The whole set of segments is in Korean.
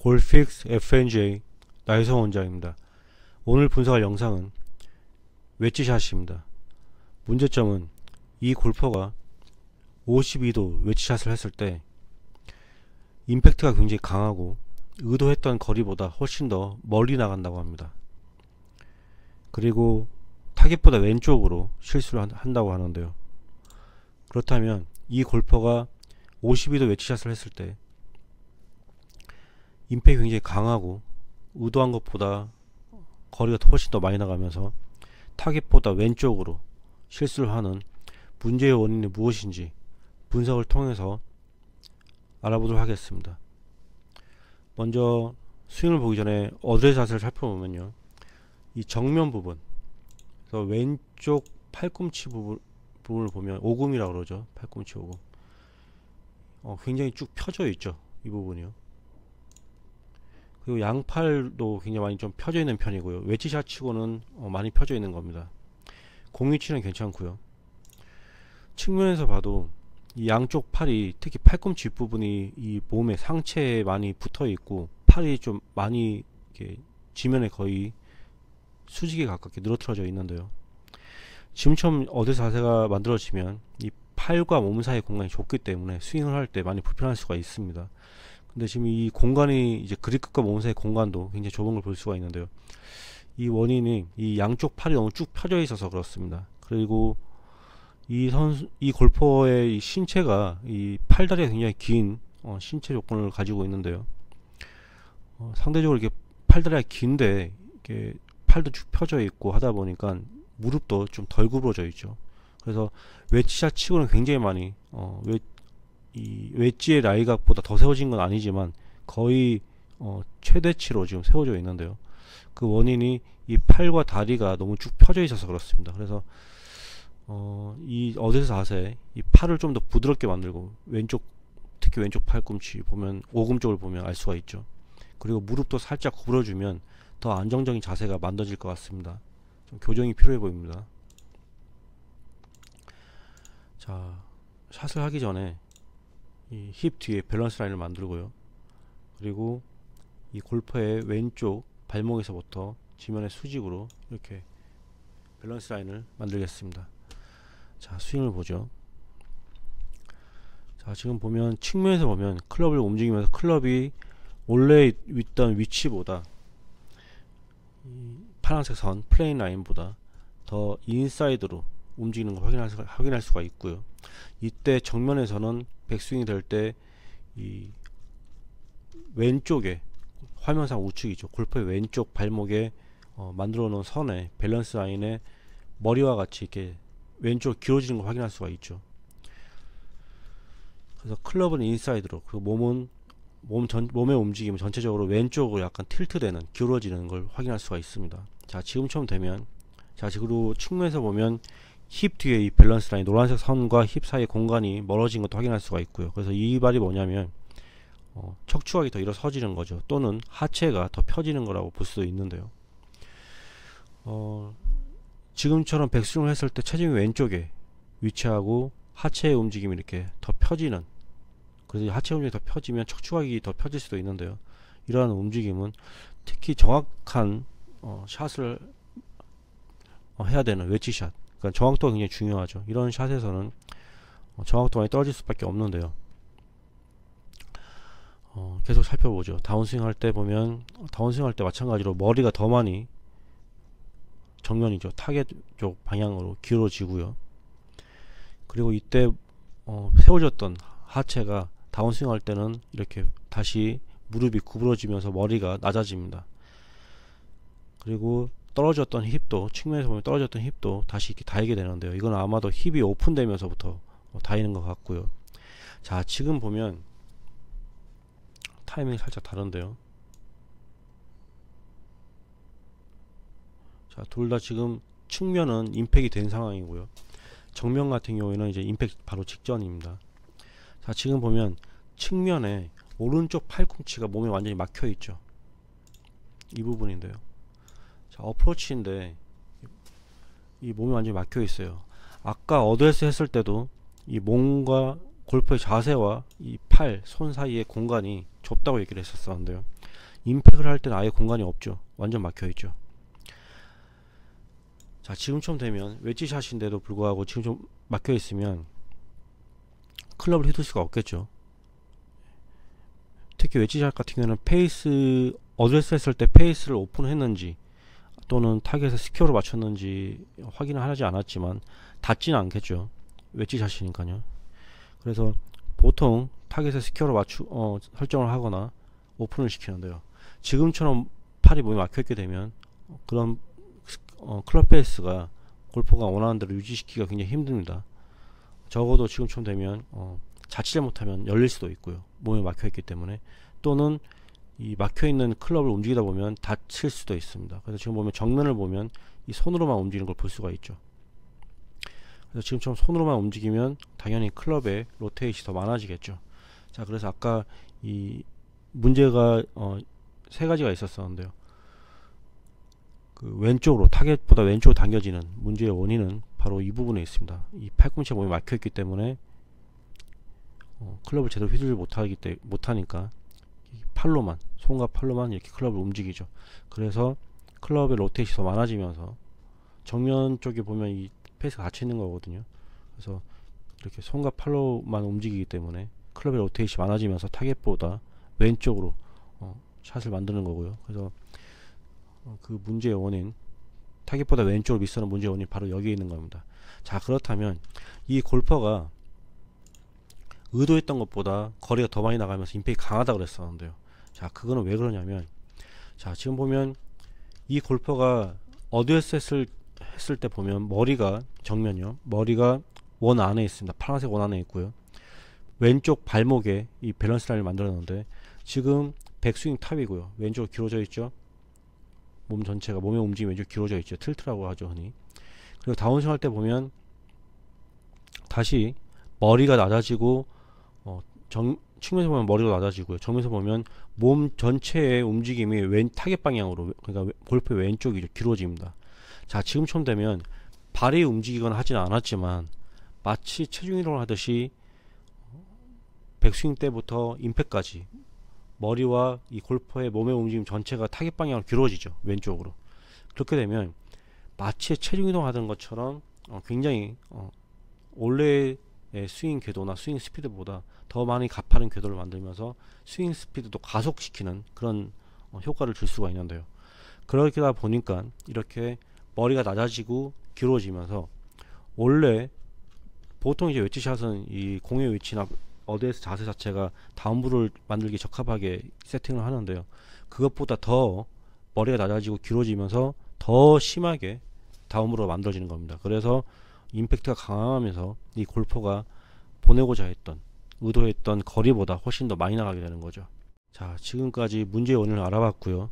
골픽스 FNGA 나유성 원장입니다. 오늘 분석할 영상은 웨지샷입니다. 문제점은 이 골퍼가 52도 웨지샷을 했을 때 임팩트가 굉장히 강하고 의도했던 거리보다 훨씬 더 멀리 나간다고 합니다. 그리고 타겟보다 왼쪽으로 실수를 한다고 하는데요. 그렇다면 이 골퍼가 52도 웨지샷을 했을 때 임팩이 굉장히 강하고 의도한 것보다 거리가 훨씬 더 많이 나가면서 타겟보다 왼쪽으로 실수를 하는 문제의 원인이 무엇인지 분석을 통해서 알아보도록 하겠습니다. 먼저 스윙을 보기 전에 어드레스 자세를 살펴보면요, 이 정면 부분, 그래서 왼쪽 팔꿈치 부분을 보면 오금이라고 그러죠. 팔꿈치 오금. 굉장히 쭉 펴져 있죠. 이 부분이요. 그리고 양팔도 굉장히 많이 좀 펴져 있는 편이고요. 웨지샷 치고는 많이 펴져 있는 겁니다. 공위치는 괜찮고요. 측면에서 봐도 이 양쪽 팔이, 특히 팔꿈치 윗부분이 이 몸의 상체에 많이 붙어 있고 팔이 좀 많이 이렇게 지면에 거의 수직에 가깝게 늘어뜨려져 있는데요. 지금처럼 어드레스 자세가 만들어지면 이 팔과 몸 사이 공간이 좁기 때문에 스윙을 할 때 많이 불편할 수가 있습니다. 근데 지금 이 공간이 이제 그립끝과 몸 사이 공간도 굉장히 좁은 걸 볼 수가 있는데요. 이 원인이 이 양쪽 팔이 너무 쭉 펴져 있어서 그렇습니다. 그리고 이 골퍼의 이 신체가 이 팔다리가 굉장히 긴 신체 조건을 가지고 있는데요. 상대적으로 이렇게 팔다리가 긴데 이렇게 팔도 쭉 펴져 있고 하다 보니까 무릎도 좀 덜 구부러져 있죠. 그래서 웨지샷 치고는 굉장히 많이 이 웨지의 라이각보다 더 세워진 건 아니지만 거의 최대치로 지금 세워져 있는데요. 그 원인이 이 팔과 다리가 너무 쭉 펴져 있어서 그렇습니다. 그래서 이 어드레스 자세, 이 팔을 좀 더 부드럽게 만들고 특히 왼쪽 팔꿈치 보면 오금 쪽을 보면 알 수가 있죠. 그리고 무릎도 살짝 구부러주면 더 안정적인 자세가 만들어질 것 같습니다. 좀 교정이 필요해 보입니다. 자, 샷을 하기 전에 이 힙 뒤에 밸런스 라인을 만들고요. 그리고 이 골퍼의 왼쪽 발목에서부터 지면의 수직으로 이렇게 밸런스 라인을 만들겠습니다. 자, 스윙을 보죠. 자, 지금 보면 측면에서 보면 클럽을 움직이면서 클럽이 원래 있던 위치보다 이 파란색 선 플레인 라인보다 더 인사이드로 움직이는 걸 확인할 수가 있고요. 이때 정면에서는 백스윙이 될 때 이 왼쪽에 화면상 우측이죠. 골프의 왼쪽 발목에 만들어 놓은 선에 밸런스 라인에 머리와 같이 이렇게 왼쪽으로 길어지는 걸 확인할 수가 있죠. 그래서 클럽은 인사이드로, 그리고 몸의 움직임은 전체적으로 왼쪽으로 약간 틸트되는, 기울어지는 걸 확인할 수가 있습니다. 자, 지금처럼 되면, 자, 그리고 측면에서 보면 힙 뒤에 이 밸런스 라인, 노란색 선과 힙 사이의 공간이 멀어진 것도 확인할 수가 있고요. 그래서 이 말이 뭐냐면 척추각이 더 일어서지는 거죠. 또는 하체가 더 펴지는 거라고 볼 수도 있는데요. 지금처럼 백스윙을 했을 때 체중이 왼쪽에 위치하고 하체의 움직임이 이렇게 더 펴지는, 그래서 하체 움직임이 더 펴지면 척추각이 더 펴질 수도 있는데요. 이러한 움직임은 특히 정확한 샷을 해야 되는 웨지샷, 그러니까 정확도가 굉장히 중요하죠. 이런 샷에서는 정확도가 많이 떨어질 수밖에 없는데요. 계속 살펴보죠. 다운스윙 할 때 보면, 다운스윙 할 때 마찬가지로 머리가 더 많이 정면이죠. 타겟 쪽 방향으로 기울어지고요. 그리고 이때 세워졌던 하체가 다운스윙 할 때는 이렇게 다시 무릎이 구부러지면서 머리가 낮아집니다. 그리고 떨어졌던 힙도, 측면에서 보면 떨어졌던 힙도 다시 이렇게 닿이게 되는데요. 이건 아마도 힙이 오픈되면서부터 닿이는 것 같고요. 자, 지금 보면 타이밍이 살짝 다른데요. 자, 둘 다 지금 측면은 임팩이 된 상황이고요. 정면 같은 경우에는 이제 임팩 바로 직전입니다. 자, 지금 보면 측면에 오른쪽 팔꿈치가 몸에 완전히 막혀 있죠. 이 부분인데요. 자, 어프로치인데 이 몸이 완전히 막혀 있어요. 아까 어드레스 했을 때도 이 몸과 골프의 자세와 이 팔, 손 사이의 공간이 좁다고 얘기를 했었는데요. 임팩을 할 때는 아예 공간이 없죠. 완전 막혀 있죠. 자, 지금처럼 되면 웨지샷인데도 불구하고 지금 좀 막혀 있으면 클럽을 휘둘 수가 없겠죠. 특히 웨지샷 같은 경우는 페이스 어드레스 했을 때 페이스를 오픈했는지 또는 타겟에 스퀘어로 맞췄는지 확인을 하지 않았지만 닿지는 않겠죠. 웨지샷이니까요. 그래서 보통 타겟에 스퀘어로 설정을 하거나 오픈을 시키는데요. 지금처럼 팔이 몸에 막혀있게 되면 그런 클럽 페이스가 골퍼가 원하는 대로 유지시키기가 굉장히 힘듭니다. 적어도 지금처럼 되면 자칫 잘못하면 열릴 수도 있고요. 몸에 막혀있기 때문에. 또는 이 막혀있는 클럽을 움직이다 보면 다칠 수도 있습니다. 그래서 지금 보면 정면을 보면 이 손으로만 움직이는 걸 볼 수가 있죠. 그래서 지금처럼 손으로만 움직이면 당연히 클럽의 로테이션이 더 많아지겠죠. 자, 그래서 아까 이 문제가 세 가지가 있었었는데요. 그 왼쪽으로 타겟보다 왼쪽으로 당겨지는 문제의 원인은 바로 이 부분에 있습니다. 이 팔꿈치에 몸이 막혀있기 때문에 클럽을 제대로 휘두르지 못하니까 팔로만, 손과 팔로만 이렇게 클럽을 움직이죠. 그래서 클럽의 로테이션이 더 많아지면서 정면 쪽에 보면 이 페이스가 닫혀 있는 거거든요. 그래서 이렇게 손과 팔로만 움직이기 때문에 클럽의 로테이션이 많아지면서 타겟보다 왼쪽으로 샷을 만드는 거고요. 그래서 그 문제의 원인, 타겟보다 왼쪽으로 미스하는 문제의 원인이 바로 여기에 있는 겁니다. 자, 그렇다면 이 골퍼가 의도했던 것보다 거리가 더 많이 나가면서 임팩이 강하다 그랬었는데요. 자, 그거는 왜 그러냐면, 자, 지금 보면 이 골퍼가 어드레스 했을 때 보면 머리가 정면이요. 머리가 원 안에 있습니다. 파란색 원 안에 있고요. 왼쪽 발목에 이 밸런스 라인을 만들었는데 지금 백스윙 탑이고요. 왼쪽으로 길어져 있죠. 몸 전체가 몸의 움직임이 왼쪽 길어져 있죠. 틸트라고 하죠, 흔히. 그리고 다운스윙 할 때 보면 다시 머리가 낮아지고 측면에서 보면 머리가 낮아지고요. 정면에서 보면 몸 전체의 움직임이 왼 타겟 방향으로, 그러니까 골프의 왼쪽이 길어집니다. 자, 지금처럼 되면 발이 움직이거나 하지는 않았지만 마치 체중 이동을 하듯이 백스윙 때부터 임팩까지 머리와 이 골퍼의 몸의 움직임 전체가 타겟 방향으로 길어지죠. 왼쪽으로. 그렇게 되면 마치 체중 이동하던 것처럼 굉장히 원래의 스윙 궤도나 스윙 스피드보다 더 많이 가파른 궤도를 만들면서 스윙 스피드도 가속시키는 그런 효과를 줄 수가 있는데요. 그러다 보니까 이렇게 머리가 낮아지고 길어지면서 원래 보통 이제 웨지샷은 이 공의 위치나 어드레스 자세 자체가 다운브를 만들기 적합하게 세팅을 하는데요. 그것보다 더 머리가 낮아지고 길어지면서 더 심하게 다운브로 만들어지는 겁니다. 그래서 임팩트가 강하면서 이 골퍼가 보내고자 했던, 의도했던 거리보다 훨씬 더 많이 나가게 되는 거죠. 자, 지금까지 문제의 원인을 알아봤고요.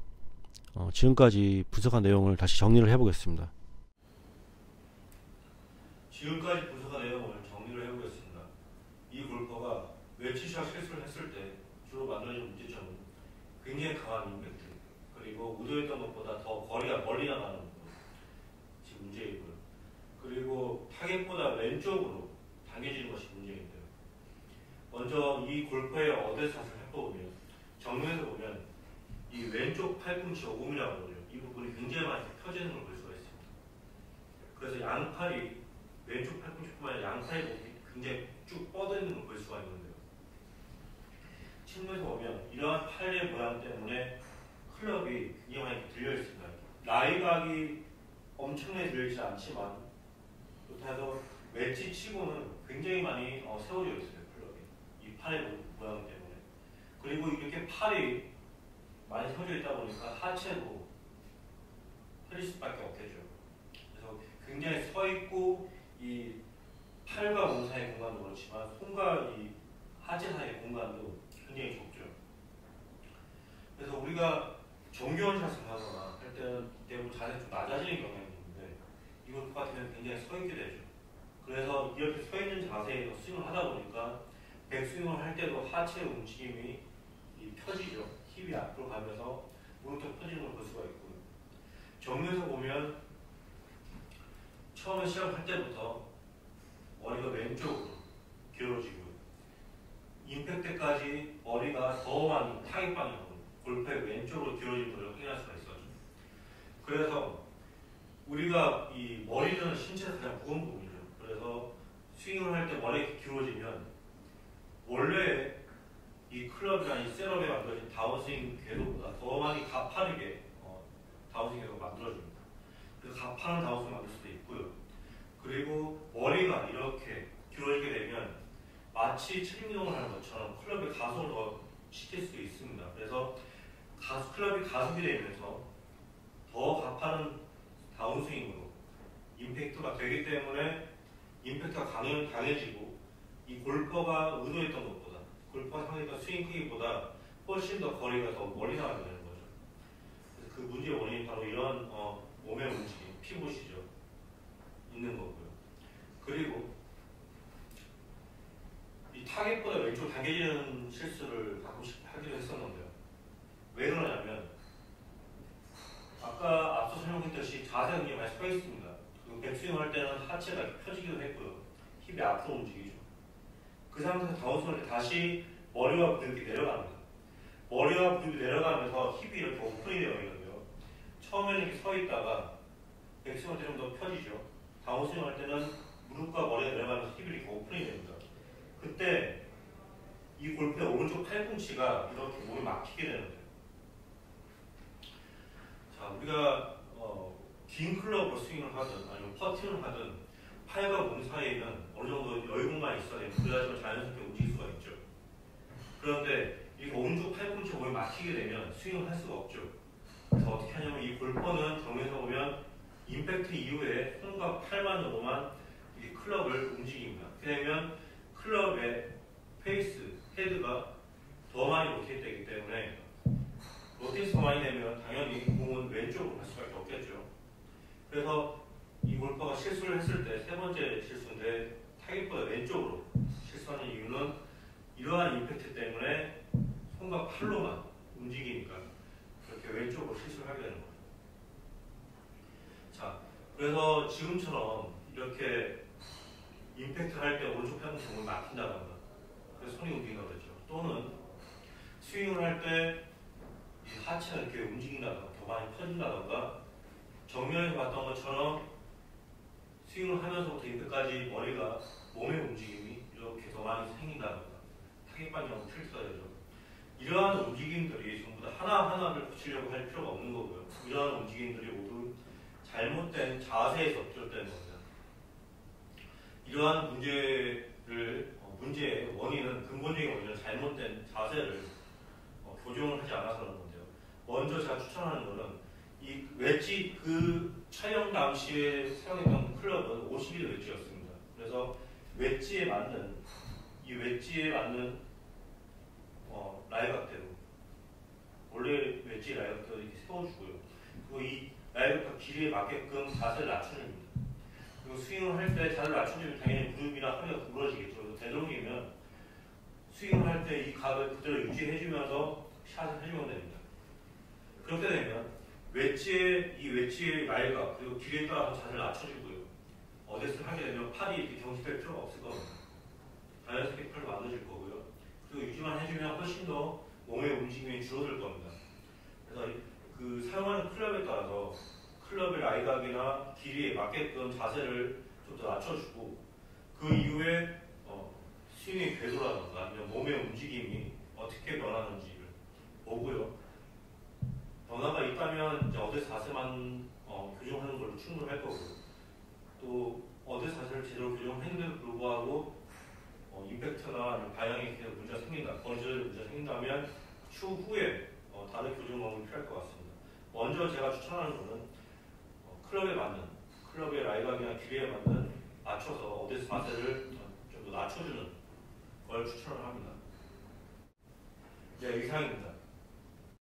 지금까지 분석한 내용을 다시 정리를 해보겠습니다. 지금까지 분석한 내용을 정리를 해보겠습니다. 이 골퍼가 웨지샷 실수를 했을 때 주로 만들어진 문제점은 굉장히 강한 임팩트, 그리고 의도했던 것보다 더 거리가 멀리 나가는 지금 문제이고요. 그리고 타겟보다 왼쪽으로 당겨지는 것이 문제인데요. 먼저 이 골퍼의 어드레스샷을 해보면 정면에서 보면 이 왼쪽 팔꿈치 오금이라고 하거든요. 이 부분이 굉장히 많이 펴지는 걸 볼 수가 있습니다. 그래서 양팔이 왼쪽 팔꿈치뿐만 아니라 양팔이 굉장히 쭉 뻗어 있는 걸 볼 수가 있는데요. 측면에서 보면 이러한 팔의 모양 때문에 클럽이 굉장히 많이 들려 있습니다. 라이각이 엄청나게 들리지 않지만 그렇다고 웨지 치고는 굉장히 많이 세워져 있어요. 클럽이 이 팔의 모양 때문에. 그리고 이렇게 팔이 많이 세워져 있다 보니까 하체도 흐릴 수밖에 없겠죠. 그래서 굉장히 서 있고 이 팔과 몸 사이의 공간도 그렇지만 손과 이 하체 사이의 공간도 굉장히 좁죠. 그래서 우리가 정교한 샷을 하거나 할 때는 대부분 자세가 좀 낮아지는 경향이 있는데 이것 같은 경우는 굉장히 서 있게 되죠. 그래서 이렇게 서 있는 자세에서 스윙을 하다 보니까 백스윙을 할 때도 하체의 움직임이 펴지죠. 힙이 앞으로 가면서 무릎도 펴지는 걸 볼 수가 있고요. 정면에서 보면 처음에 시작할 때부터 머리가 왼쪽으로 기울어지고 임팩트까지 머리가 더 많이 타겟 방향으로 골프의 왼쪽으로 길어진 것을 확인할 수가 있어요. 그래서 우리가 이 머리는 신체에서 가장 무거운 부분이죠. 그래서 스윙을 할 때 머리가 기울어지면 원래 이 클럽이나 이 셋업에 만들어진 다운스윙 궤도보다 더 많이 가파르게 다운스윙 궤도가 만들어집니다. 그래서 가파른 다운스윙 만들 수도 있고요. 그리고 머리가 이렇게 기울어지게 되면 마치 체중이동을 하는 것처럼 클럽의 가속을 더 시킬 수 있습니다. 그래서 클럽이 가속이 되면서 더 가파른 다운스윙으로 임팩트가 되기 때문에 임팩트가 강해지고 이 골퍼가 의도했던 것보다 골퍼가 상대했던 스윙 크기보다 훨씬 더 거리가 더 멀리 나가게 되는 거죠. 그래서 그 문제의 원인이 바로 이런 몸의 움직임, 피봇이죠. 있는 거고요. 그리고 이 타겟보다 왼쪽으로 당겨지는 실수를 가끔씩 하기도 했었는데요. 왜 그러냐면 아까 앞서 설명했듯이 자세가 굉장히 많이 서 있습니다. 그리고 백스윙 할 때는 하체가 이렇게 펴지기도 했고요. 힙이 앞으로 움직이죠. 그 상태에서 다운스윙 할 때 다시 머리와 무릎이 내려갑니다. 머리와 무릎이 내려가면서 힙이 이렇게 오픈이 되어 있는데요. 처음에는 이렇게 서 있다가 백스윙 할 때 좀 더 펴지죠. 다운스윙 할 때는 무릎과 머리가 내려가면서 힙이 이렇게 오픈이 됩니다. 그때 이 골프의 오른쪽 팔꿈치가 이렇게 몸에 막히게 되는데요. 자, 우리가 긴 클럽으로 스윙을 하든 아니면 퍼팅을 하든 팔과 몸 사이에는 어느 정도 여유 공간이 있어야 됩니다. 그래야지만 자연스럽게 움직일 수가 있죠. 그런데 이 오른쪽 팔꿈치가 몸에 막히게 되면 스윙을 할 수가 없죠. 그래서 어떻게 하냐면 이 골퍼는 정면에서 보면 임팩트 이후에 손과 팔만으로만 이 클럽을 움직입니다. 그렇게 되면 클럽의 페이스, 헤드가 더 많이 로테이트 되기 때문에 로테이트가 많이 되면 당연히 공은 왼쪽으로 갈 수밖에 없겠죠. 그래서 이 골퍼가 실수를 했을 때 세 번째 실수인데 타깃보다 왼쪽으로 실수하는 이유는 이러한 임팩트 때문에 손과 팔로만 움직이니까 그렇게 왼쪽으로 실수를 하게 되는 거예요. 자, 그래서 지금처럼 이렇게 임팩트 할 때 오른쪽 팔꿈치 몸을 막힌다던가 그래서 손이 움직인다고 그랬죠. 또는 스윙을 할 때 하체가 이렇게 움직인다던가 더 많이 퍼진다던가 정면에서 봤던 것처럼 스윙을 하면서부터 임팩트까지 머리가 몸의 움직임이 이렇게 더 많이 생긴다던가 타겟 방향으로 틀트가 되죠. 이러한 움직임들이 전부 다 하나하나를 고치려고 할 필요가 없는 거고요. 이러한 움직임들이 모두 잘못된 자세에서 비롯되는 겁니다. 이러한 문제의 원인은 근본적인 원인은 잘못된 자세를 교정을 하지 않아서라는 건데요. 먼저 제가 추천하는 것은 이 웨지 그 촬영 당시에 사용했던 클럽은 51 웨지였습니다. 그래서 웨지에 맞는 라이 각대로 원래 웨지 라이 각대로 이렇게 세워주고요. 그리고 이 라이 각대 길이에 맞게끔 자세를 낮춰줍니다. 그리고 스윙을 할 때 자세를 낮춰주면 당연히 무릎이나 허리가 구부러지겠죠. 그래서 되도록이면 스윙을 할 때 이 각을 그대로 유지해주면서 샷을 해주면 됩니다. 그렇게 되면 웨지의 라이가 그리고 길이에 따라서 자세를 낮춰주고요. 어드레스를 하게 되면 팔이 이렇게 경직될 필요가 없을 겁니다. 자연스럽게 팔을 만들어질 거고요. 그리고 유지만 해주면 훨씬 더 몸의 움직임이 줄어들 겁니다. 그래서 그 사용하는 클럽에 따라서 클럽의 라이각이나 길이에 맞게끔 자세를 좀 더 낮춰주고 그 이후에 스윙의 궤도라든가 아니면 몸의 움직임이 어떻게 변하는지를 보고요. 변화가 있다면 이제 어드레스 자세만 교정하는 걸로 충분할 거고요. 또 어드레스 자세를 제대로 교정했는데도 불구하고 임팩트나 아니면 방향에 계속 문제가 생긴다, 거리조절에 문제가 생긴다면 추후에 다른 교정 방법이 필요할 것 같습니다. 먼저 제가 추천하는 것은 클럽에 맞는, 클럽의 라이각이나 길이에 맞는 맞춰서 어드레스 자세를 좀 더 낮춰주는 걸 추천을 합니다. 네, 이상입니다.